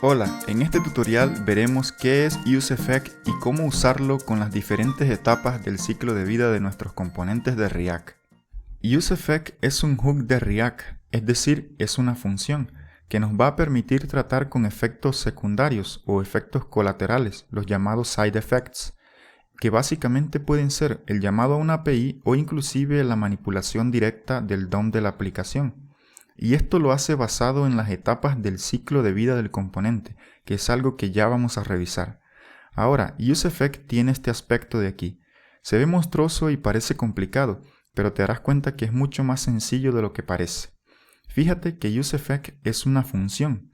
Hola, en este tutorial veremos qué es UseEffect y cómo usarlo con las diferentes etapas del ciclo de vida de nuestros componentes de React. UseEffect es un hook de React, es decir, es una función que nos va a permitir tratar con efectos secundarios o efectos colaterales, los llamados side effects, que básicamente pueden ser el llamado a una API o inclusive la manipulación directa del DOM de la aplicación. Y esto lo hace basado en las etapas del ciclo de vida del componente, que es algo que ya vamos a revisar. Ahora, UseEffect tiene este aspecto de aquí. Se ve monstruoso y parece complicado, pero te darás cuenta que es mucho más sencillo de lo que parece. Fíjate que UseEffect es una función,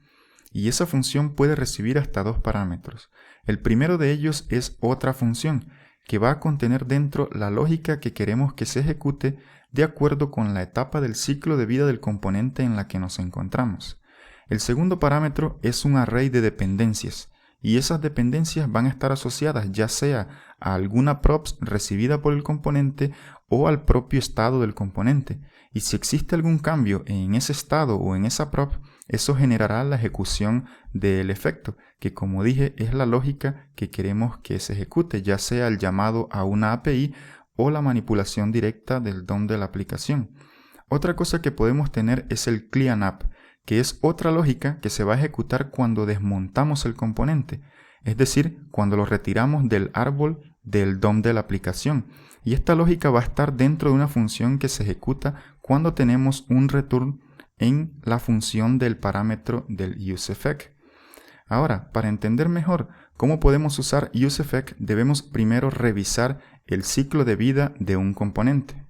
y esa función puede recibir hasta dos parámetros. El primero de ellos es otra función, que va a contener dentro la lógica que queremos que se ejecute de acuerdo con la etapa del ciclo de vida del componente en la que nos encontramos. El segundo parámetro es un array de dependencias, y esas dependencias van a estar asociadas ya sea a alguna props recibida por el componente o al propio estado del componente, y si existe algún cambio en ese estado o en esa prop, eso generará la ejecución del efecto, que como dije es la lógica que queremos que se ejecute, ya sea el llamado a una API o la manipulación directa del DOM de la aplicación. Otra cosa que podemos tener es el cleanup, que es otra lógica que se va a ejecutar cuando desmontamos el componente, es decir, cuando lo retiramos del árbol del DOM de la aplicación. Y esta lógica va a estar dentro de una función que se ejecuta cuando tenemos un return en la función del parámetro del UseEffect. Ahora, para entender mejor cómo podemos usar UseEffect, debemos primero revisar el ciclo de vida de un componente.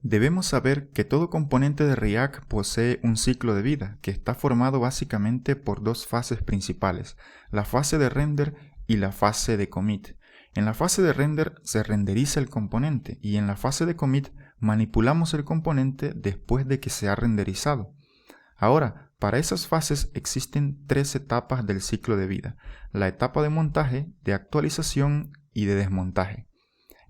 Debemos saber que todo componente de React posee un ciclo de vida que está formado básicamente por dos fases principales, la fase de render y la fase de commit. En la fase de render se renderiza el componente y en la fase de commit manipulamos el componente después de que se ha renderizado. Ahora, para esas fases existen tres etapas del ciclo de vida: la etapa de montaje, de actualización y de desmontaje.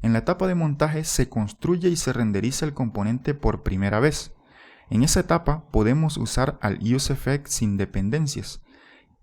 En la etapa de montaje se construye y se renderiza el componente por primera vez. En esa etapa podemos usar al UseEffect sin dependencias,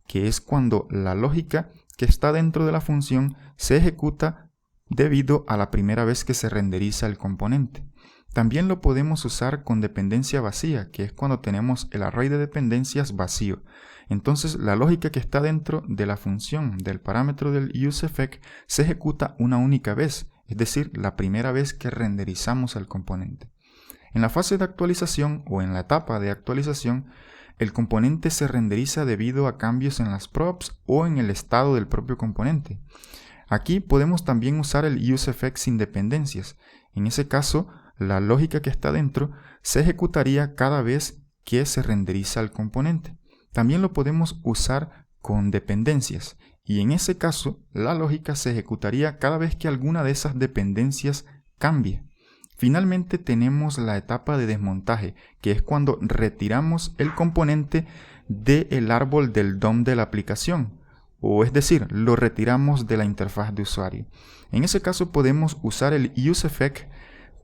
que es cuando la lógica que está dentro de la función se ejecuta debido a la primera vez que se renderiza el componente. También lo podemos usar con dependencia vacía, que es cuando tenemos el array de dependencias vacío. Entonces la lógica que está dentro de la función del parámetro del UseEffect se ejecuta una única vez, es decir, la primera vez que renderizamos el componente. En la fase de actualización o en la etapa de actualización, el componente se renderiza debido a cambios en las props o en el estado del propio componente. Aquí podemos también usar el UseEffect sin dependencias. En ese caso, la lógica que está dentro se ejecutaría cada vez que se renderiza el componente. También lo podemos usar con dependencias, y en ese caso la lógica se ejecutaría cada vez que alguna de esas dependencias cambie. Finalmente tenemos la etapa de desmontaje, que es cuando retiramos el componente del árbol del DOM de la aplicación, o es decir, lo retiramos de la interfaz de usuario. En ese caso podemos usar el UseEffect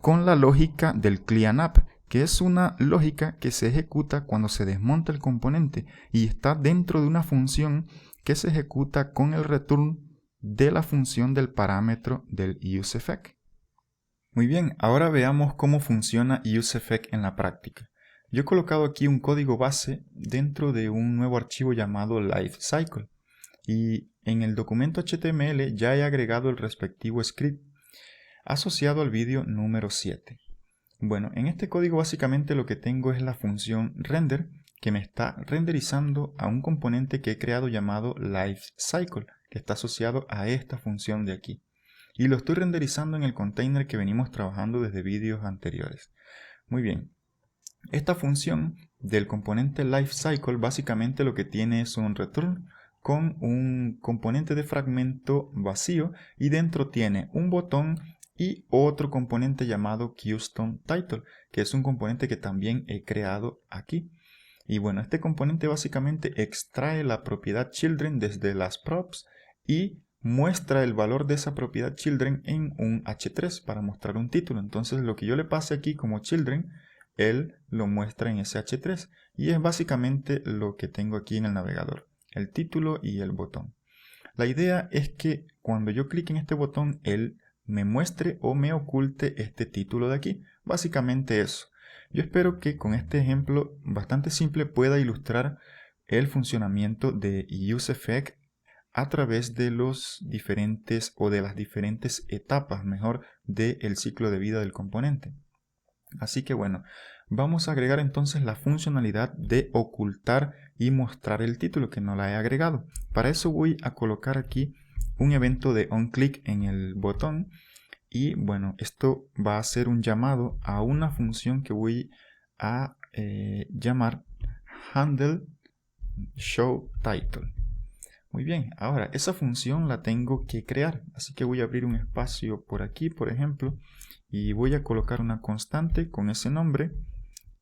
con la lógica del cleanup, que es una lógica que se ejecuta cuando se desmonta el componente y está dentro de una función que se ejecuta con el return de la función del parámetro del UseEffect. Muy bien, ahora veamos cómo funciona UseEffect en la práctica. Yo he colocado aquí un código base dentro de un nuevo archivo llamado lifecycle y en el documento HTML ya he agregado el respectivo script asociado al vídeo número 7. Bueno, en este código básicamente lo que tengo es la función render que me está renderizando a un componente que he creado llamado lifecycle, que está asociado a esta función de aquí. Y lo estoy renderizando en el container que venimos trabajando desde vídeos anteriores. Muy bien. Esta función del componente lifecycle básicamente lo que tiene es un return con un componente de fragmento vacío y dentro tiene un botón y otro componente llamado CustomTitle, que es un componente que también he creado aquí. Y bueno, este componente básicamente extrae la propiedad children desde las props y muestra el valor de esa propiedad children en un h3 para mostrar un título. Entonces lo que yo le pase aquí como children, él lo muestra en ese h3 y es básicamente lo que tengo aquí en el navegador. el título y el botón. La idea es que cuando yo clique en este botón, él me muestre o me oculte este título de aquí. Básicamente eso. Yo espero que con este ejemplo bastante simple pueda ilustrar el funcionamiento de UseEffect a través de los diferentes o de las diferentes etapas, mejor, del ciclo de vida del componente. Así que bueno, vamos a agregar entonces la funcionalidad de ocultar y mostrar el título que no la he agregado. Para eso voy a colocar aquí un evento de onClick en el botón y bueno, esto va a ser un llamado a una función que voy a llamar handle show title. Muy bien, ahora esa función la tengo que crear, así que voy a abrir un espacio por aquí, por ejemplo, y voy a colocar una constante con ese nombre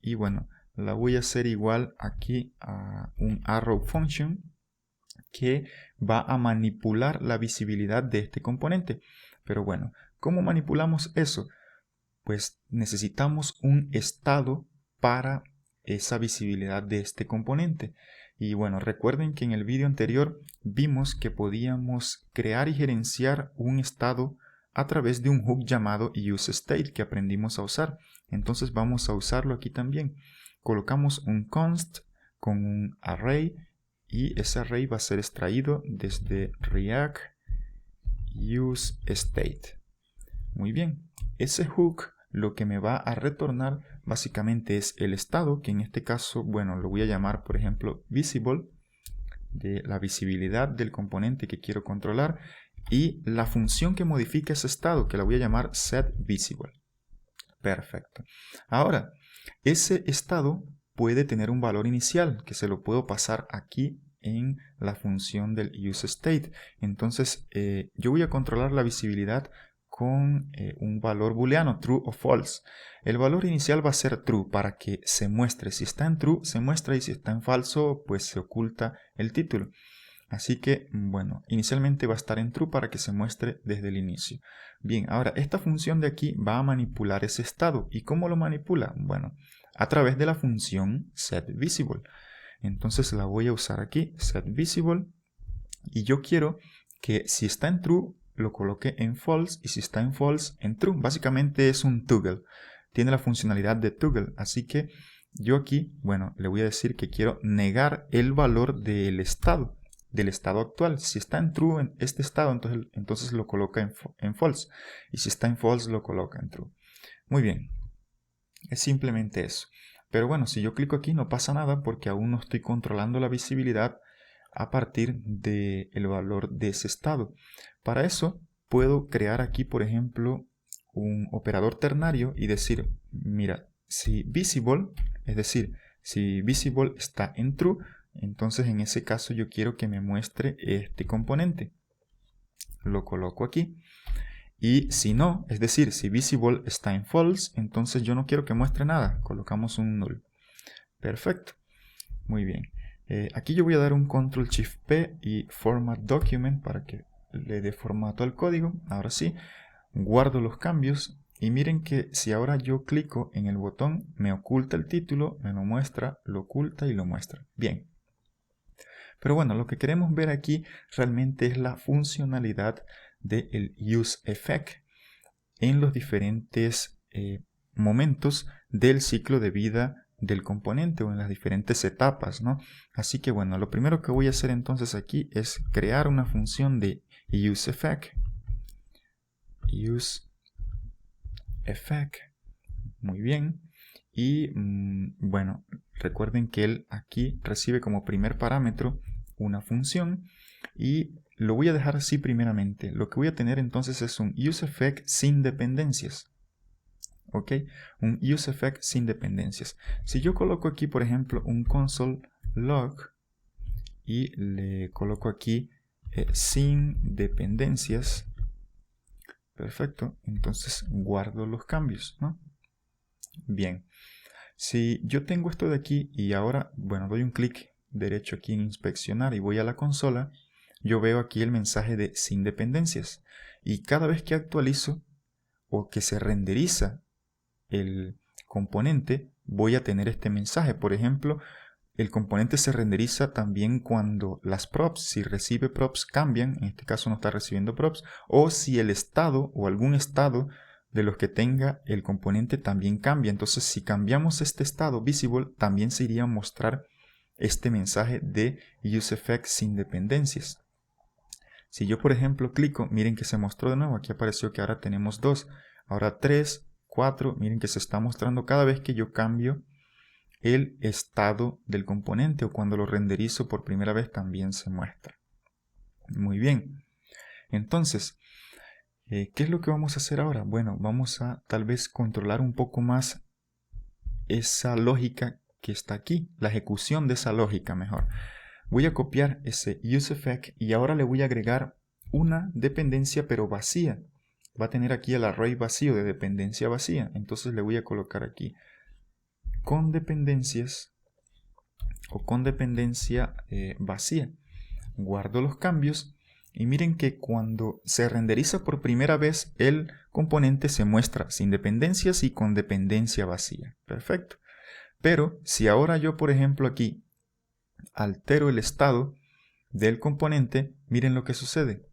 y bueno, la voy a hacer igual aquí a un arrow function que va a manipular la visibilidad de este componente. Pero bueno, ¿cómo manipulamos eso? Pues necesitamos un estado para esa visibilidad de este componente. Y bueno, recuerden que en el vídeo anterior vimos que podíamos crear y gerenciar un estado a través de un hook llamado useState que aprendimos a usar. Entonces vamos a usarlo aquí también. Colocamos un const con un array y ese array va a ser extraído desde React useState. Muy bien, ese hook lo que me va a retornar básicamente es el estado, que en este caso, bueno, lo voy a llamar por ejemplo visible, de la visibilidad del componente que quiero controlar, y la función que modifica ese estado, que la voy a llamar setVisible. Perfecto. Ahora, ese estado puede tener un valor inicial, que se lo puedo pasar aquí en la función del useState. Entonces, yo voy a controlar la visibilidad con un valor booleano, true o false. El valor inicial va a ser true para que se muestre. Si está en true, se muestra, y si está en falso, pues se oculta el título. Así que, bueno, inicialmente va a estar en true para que se muestre desde el inicio. Bien, ahora esta función de aquí va a manipular ese estado. ¿Y cómo lo manipula? Bueno, a través de la función setVisible. Entonces la voy a usar aquí, setVisible, y yo quiero que si está en true, lo coloque en false, y si está en false, en true. Básicamente es un toggle. Tiene la funcionalidad de toggle, así que yo aquí, bueno, le voy a decir que quiero negar el valor del estado actual. Si está en true en este estado, entonces lo coloca en false. Y si está en false, lo coloca en true. Muy bien. Es simplemente eso. Pero bueno, si yo clico aquí no pasa nada porque aún no estoy controlando la visibilidad a partir del valor de ese estado. Para eso puedo crear aquí, por ejemplo, un operador ternario y decir, mira, si visible, es decir, si visible está en true, entonces en ese caso yo quiero que me muestre este componente. Lo coloco aquí. Y si no, es decir, si visible está en false, entonces yo no quiero que muestre nada. Colocamos un null. Perfecto. Muy bien. Aquí yo voy a dar un Ctrl+Shift+P y Format Document para que le dé formato al código. Ahora sí, guardo los cambios y miren que si ahora yo clico en el botón, me oculta el título, me lo muestra, lo oculta y lo muestra. Bien. Pero bueno, lo que queremos ver aquí realmente es la funcionalidad del useEffect en los diferentes momentos del ciclo de vida del componente o en las diferentes etapas, ¿no? Así que bueno, lo primero que voy a hacer entonces aquí es crear una función de useEffect. useEffect. Muy bien. Y bueno, recuerden que él aquí recibe como primer parámetro una función y lo voy a dejar así primeramente. Lo que voy a tener entonces es un useEffect sin dependencias. ¿Ok? Un useEffect sin dependencias. Si yo coloco aquí, por ejemplo, un console log y le coloco aquí sin dependencias, perfecto, entonces guardo los cambios, ¿no? Bien, si yo tengo esto de aquí y ahora, bueno, doy un clic derecho aquí en inspeccionar y voy a la consola, yo veo aquí el mensaje de sin dependencias. Y cada vez que actualizo o que se renderiza el componente, voy a tener este mensaje. Por ejemplo, el componente se renderiza también cuando las props, si recibe props, cambian. En este caso no está recibiendo props. O si el estado o algún estado de los que tenga el componente también cambia. Entonces, si cambiamos este estado visible, también se iría a mostrar este mensaje de useEffect sin dependencias. Si yo, por ejemplo, clico, miren que se mostró de nuevo. Aquí apareció que ahora tenemos 2, ahora 3, 4. Miren que se está mostrando cada vez que yo cambio el estado del componente, o cuando lo renderizo por primera vez también se muestra. Muy bien. Entonces, ¿qué es lo que vamos a hacer ahora? Bueno, vamos a tal vez controlar un poco más esa lógica que está aquí, la ejecución de esa lógica mejor. Voy a copiar ese useEffect y ahora le voy a agregar una dependencia pero vacía. Va a tener aquí el array vacío de dependencia vacía. Entonces le voy a colocar aquí con dependencias o con dependencia vacía. Guardo los cambios y miren que cuando se renderiza por primera vez el componente se muestra sin dependencias y con dependencia vacía. Perfecto. Pero si ahora yo, por ejemplo, aquí altero el estado del componente, miren lo que sucede.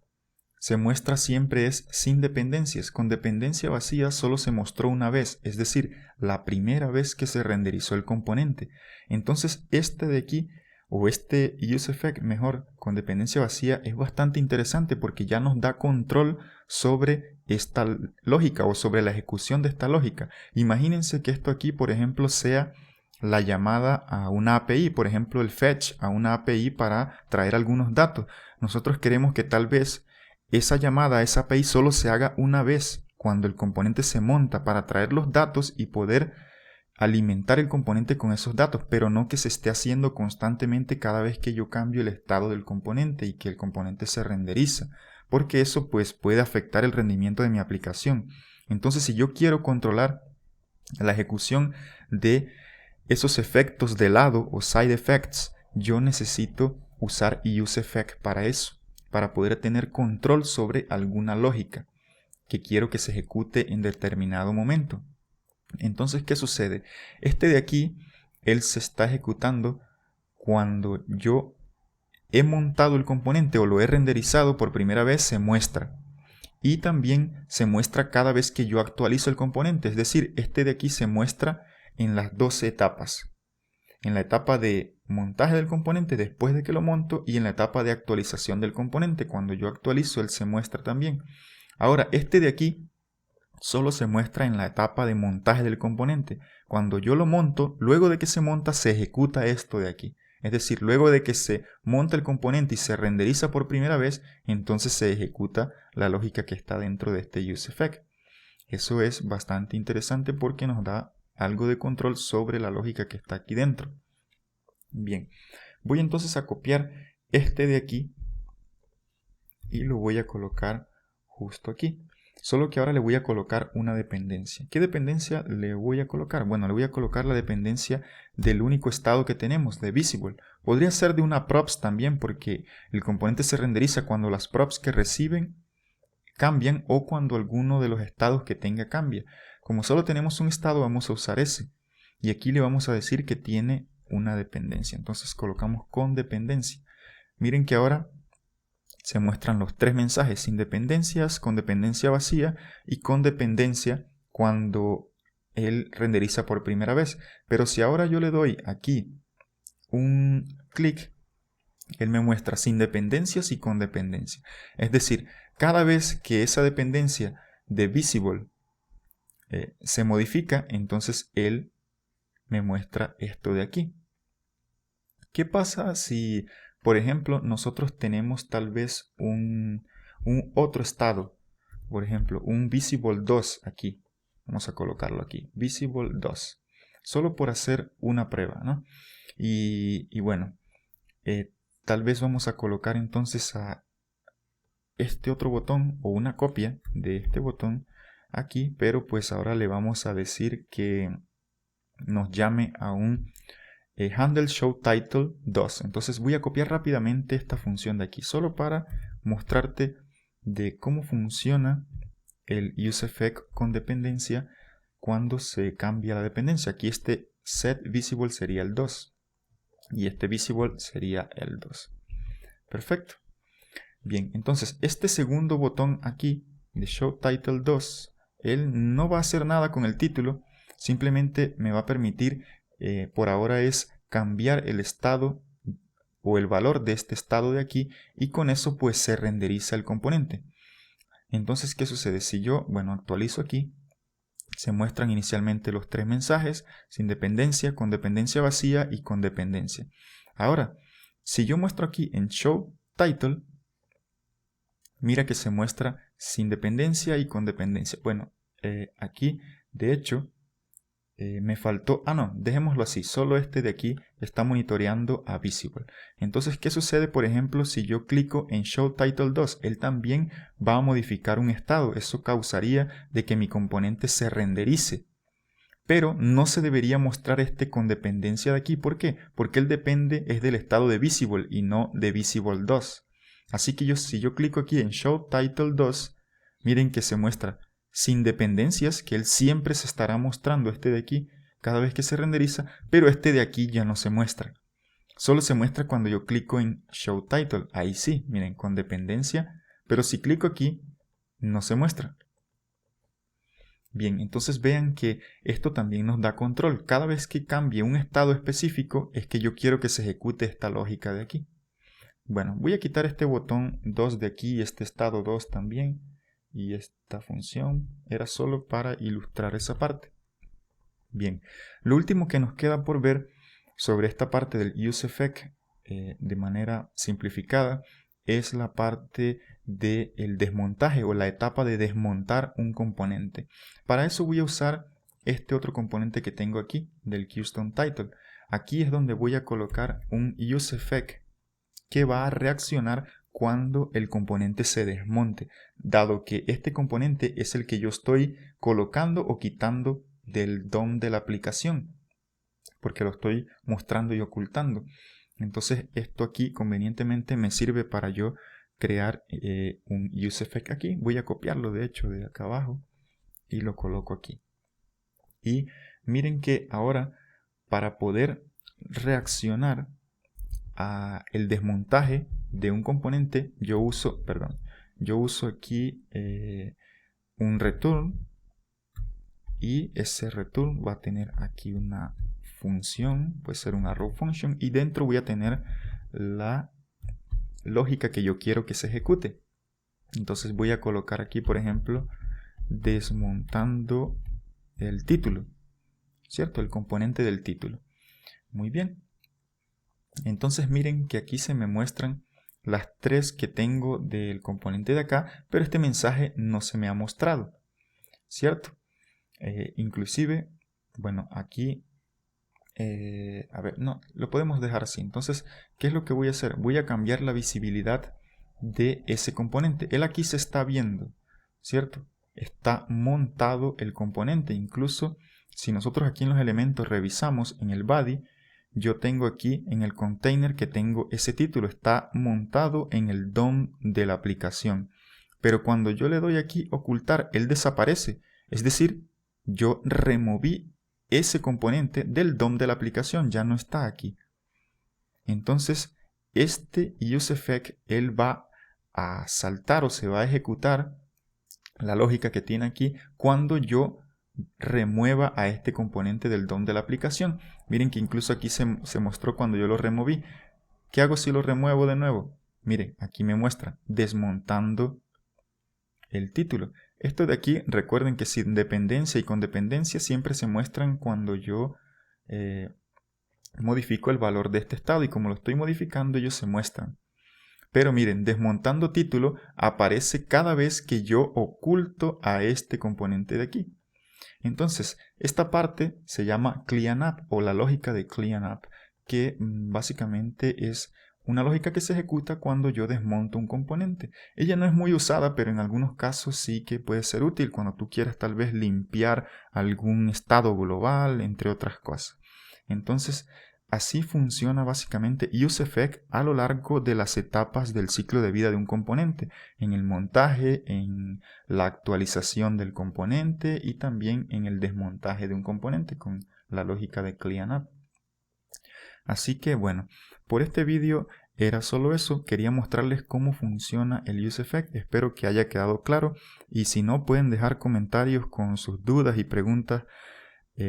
Se muestra siempre es sin dependencias. Con dependencia vacía solo se mostró una vez, es decir, la primera vez que se renderizó el componente. Entonces este de aquí, o este useEffect mejor, con dependencia vacía, es bastante interesante porque ya nos da control sobre esta lógica o sobre la ejecución de esta lógica. Imagínense que esto aquí, por ejemplo, sea la llamada a una API, por ejemplo el fetch a una API para traer algunos datos. Nosotros queremos que tal vez esa llamada a esa API solo se haga una vez cuando el componente se monta para traer los datos y poder alimentar el componente con esos datos, pero no que se esté haciendo constantemente cada vez que yo cambio el estado del componente y que el componente se renderiza, porque eso pues puede afectar el rendimiento de mi aplicación. Entonces, si yo quiero controlar la ejecución de esos efectos de lado o side effects, yo necesito usar useEffect para eso, para poder tener control sobre alguna lógica que quiero que se ejecute en determinado momento. Entonces, ¿qué sucede? Este de aquí, él se está ejecutando cuando yo he montado el componente o lo he renderizado por primera vez, se muestra. Y también se muestra cada vez que yo actualizo el componente, es decir, este de aquí se muestra en las dos etapas. En la etapa de montaje del componente después de que lo monto y en la etapa de actualización del componente. Cuando yo actualizo, él se muestra también. Ahora, este de aquí solo se muestra en la etapa de montaje del componente. Cuando yo lo monto, luego de que se monta, se ejecuta esto de aquí. Es decir, luego de que se monta el componente y se renderiza por primera vez, entonces se ejecuta la lógica que está dentro de este useEffect. Eso es bastante interesante porque nos da algo de control sobre la lógica que está aquí dentro. Bien, voy entonces a copiar este de aquí y lo voy a colocar justo aquí. Solo que ahora le voy a colocar una dependencia. ¿Qué dependencia le voy a colocar? Bueno, le voy a colocar la dependencia del único estado que tenemos, de visible. Podría ser de una props también porque el componente se renderiza cuando las props que reciben cambian o cuando alguno de los estados que tenga cambia. Como solo tenemos un estado, vamos a usar ese. Y aquí le vamos a decir que tiene una dependencia. Entonces colocamos con dependencia. Miren que ahora se muestran los tres mensajes: sin dependencias, con dependencia vacía y con dependencia cuando él renderiza por primera vez. Pero si ahora yo le doy aquí un clic, él me muestra sin dependencias y con dependencia. Es decir, cada vez que esa dependencia de visible se modifica, entonces él me muestra esto de aquí. ¿Qué pasa si, por ejemplo, nosotros tenemos tal vez un otro estado? Por ejemplo, un visible 2 aquí. Vamos a colocarlo aquí. Visible 2. Solo por hacer una prueba, ¿no? Y bueno, tal vez vamos a colocar entonces a este otro botón o una copia de este botón aquí, pero pues ahora le vamos a decir que nos llame a un handle show title 2. Entonces voy a copiar rápidamente esta función de aquí, solo para mostrarte de cómo funciona el useEffect con dependencia cuando se cambia la dependencia. Aquí este set visible sería el 2. y este visible sería el 2. Perfecto. Bien, entonces este segundo botón aquí de Show Title 2, él no va a hacer nada con el título, simplemente me va a permitir, por ahora es cambiar el estado o el valor de este estado de aquí, y con eso pues se renderiza el componente. Entonces, ¿qué sucede? Si yo, actualizo aquí, se muestran inicialmente los tres mensajes, sin dependencia, con dependencia vacía y con dependencia. Ahora, si yo muestro aquí en Show Title, mira que se muestra sin dependencia y con dependencia. Aquí, de hecho, me faltó, no, dejémoslo así, solo este de aquí está monitoreando a Visible. Entonces, ¿qué sucede, por ejemplo, si yo clico en Show Title 2? Él también va a modificar un estado. Eso causaría de que mi componente se renderice. Pero no se debería mostrar este con dependencia de aquí. ¿Por qué? Porque él depende es del estado de Visible y no de Visible 2. Así que si yo clico aquí en Show Title 2, miren que se muestra sin dependencias, que él siempre se estará mostrando este de aquí cada vez que se renderiza, pero este de aquí ya no se muestra. Solo se muestra cuando yo clico en Show Title. Ahí sí, miren, con dependencia, pero si clico aquí, no se muestra. Bien, entonces vean que esto también nos da control. Cada vez que cambie un estado específico, es que yo quiero que se ejecute esta lógica de aquí. Bueno, voy a quitar este botón 2 de aquí y este estado 2 también. Y esta función era solo para ilustrar esa parte. Bien, lo último que nos queda por ver sobre esta parte del useEffect de manera simplificada es la parte del desmontaje o la etapa de desmontar un componente. Para eso voy a usar este otro componente que tengo aquí del QStoneTitle. Aquí es donde voy a colocar un useEffect que va a reaccionar cuando el componente se desmonte, dado que este componente es el que yo estoy colocando o quitando del DOM de la aplicación, porque lo estoy mostrando y ocultando. Entonces esto aquí convenientemente me sirve para yo crear un useEffect aquí. Voy a copiarlo de hecho de acá abajo y lo coloco aquí. Y miren que ahora para poder reaccionar a el desmontaje de un componente, yo uso aquí un return, y ese return va a tener aquí una función, puede ser una row function, y dentro voy a tener la lógica que yo quiero que se ejecute. Entonces voy a colocar aquí, por ejemplo, desmontando el título, ¿cierto? El componente del título. Muy bien. Entonces miren que aquí se me muestran las tres que tengo del componente de acá, pero este mensaje no se me ha mostrado, ¿cierto? Inclusive, aquí, no, lo podemos dejar así. Entonces, ¿qué es lo que voy a hacer? Voy a cambiar la visibilidad de ese componente. Él aquí se está viendo, ¿cierto? Está montado el componente. Incluso, si nosotros aquí en los elementos revisamos en el body, yo tengo aquí en el container que tengo ese título, está montado en el DOM de la aplicación. Pero cuando yo le doy aquí ocultar, él desaparece. Es decir, yo removí ese componente del DOM de la aplicación, ya no está aquí. Entonces, este useEffect, él va a saltar o se va a ejecutar la lógica que tiene aquí cuando yo remueva a este componente del DOM de la aplicación. Miren que incluso aquí se mostró cuando yo lo removí. ¿Qué hago si lo remuevo de nuevo? Miren, aquí me muestra desmontando el título. Esto de aquí, recuerden que sin dependencia y con dependencia siempre se muestran cuando yo modifico el valor de este estado, y como lo estoy modificando ellos se muestran. Pero miren, desmontando título aparece cada vez que yo oculto a este componente de aquí. Entonces, esta parte se llama cleanup o la lógica de cleanup, que básicamente es una lógica que se ejecuta cuando yo desmonto un componente. Ella no es muy usada, pero en algunos casos sí que puede ser útil cuando tú quieras tal vez limpiar algún estado global, entre otras cosas. Entonces, así funciona básicamente useEffect a lo largo de las etapas del ciclo de vida de un componente, en el montaje, en la actualización del componente y también en el desmontaje de un componente con la lógica de cleanup. Así que bueno, por este vídeo era solo eso, quería mostrarles cómo funciona el UseEffect, espero que haya quedado claro y si no pueden dejar comentarios con sus dudas y preguntas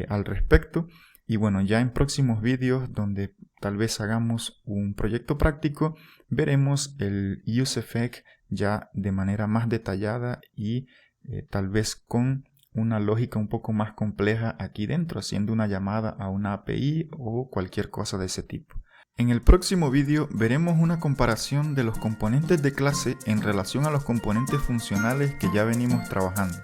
al respecto. Y bueno, ya en próximos vídeos donde tal vez hagamos un proyecto práctico, veremos el UseEffect ya de manera más detallada y tal vez con una lógica un poco más compleja aquí dentro, haciendo una llamada a una API o cualquier cosa de ese tipo. En el próximo vídeo veremos una comparación de los componentes de clase en relación a los componentes funcionales que ya venimos trabajando.